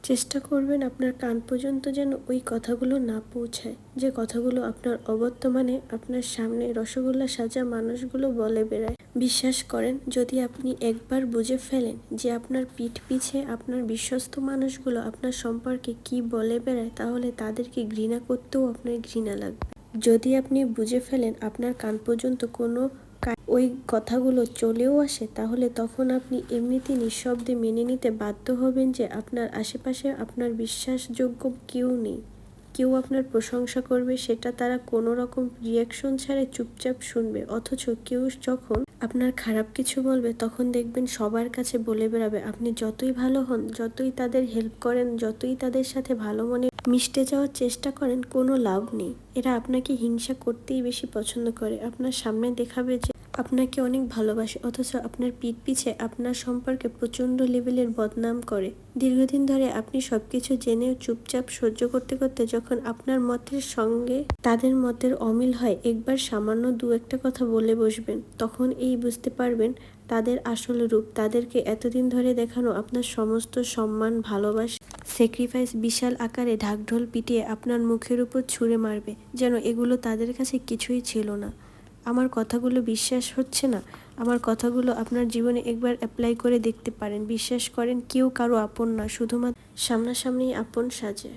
চেষ্টা করবেন আপনার কান পর্যন্ত যেন ওই কথাগুলো না পৌঁছায়, যে কথাগুলো আপনার অবর্তমানে আপনার সামনে রসগোল্লা সাজা মানুষগুলো বলে বেড়ায়। বিশ্বাস করেন, যদি আপনি একবার বুঝে ফেলেন যে আপনার পিঠ পিছে আপনার বিশ্বস্ত মানুষগুলো আপনার সম্পর্কে কি বলে বেড়ায়, তাহলে তাদেরকে ঘৃণা করতেও আপনার ঘৃণা লাগবে। যদি আপনি বুঝে ফেলেন আপনার কান পর্যন্ত কোনো ওই কথাগুলো চলেও আসে, তাহলে তখন আপনি এমনিতেই নিঃশব্দে মেনে নিতে বাধ্য হবেন যে আপনার আশেপাশে আপনার বিশ্বাসযোগ্য কেউ নেই। কেউ আপনার প্রশংসা করবে, সেটা তারা কোনো রকম রিয়াকশন ছাড়াই চুপচাপ শুনবে। অথচ কেউ যখন আপনার খারাপ কিছু বলবে, তখন দেখবেন সবার কাছে বলে বেড়াবে আপনি যতই ভালো হন, যতই তাদের হেল্প করেন, যতই তাদের সাথে ভালো মনে মিশতে যাওয়ার চেষ্টা করেন, কোনো লাভ নেই। এরা আপনাকে হিংসা করতেই বেশি পছন্দ করে। আপনার সামনে দেখাবে যে আপনাকে অনেক ভালোবাসে, অথচ আপনার পিঠ পিছে আপনার সম্পর্কে প্রচণ্ড লেভেলের বদনাম করে। দীর্ঘদিন ধরে আপনি সবকিছু জেনেও চুপচাপ সহ্য করতে করতে যখন আপনার মতের সঙ্গে তাদের মতের অমিল হয়, একবার সামান্য দু একটা কথা বলে বসবেন, তখন এই বুঝতে পারবেন তাদের আসল রূপ। তাদেরকে এতদিন ধরে দেখানো আপনার সমস্ত সম্মান, ভালোবাসা, স্যাক্রিফাইস বিশাল আকারে ঢাকঢোল পিটিয়ে আপনার মুখের উপর ছুঁড়ে মারবে, যেন এগুলো তাদের কাছে কিছুই ছিল না। আমার কথাগুলো বিশ্বাস হচ্ছে না? আমার কথাগুলো আপনার জীবনে একবার অ্যাপ্লাই করে দেখতে পারেন। বিশ্বাস করেন, কেউ কারো আপন না, শুধুমাত্র সামনাসামনি আপন সাজে।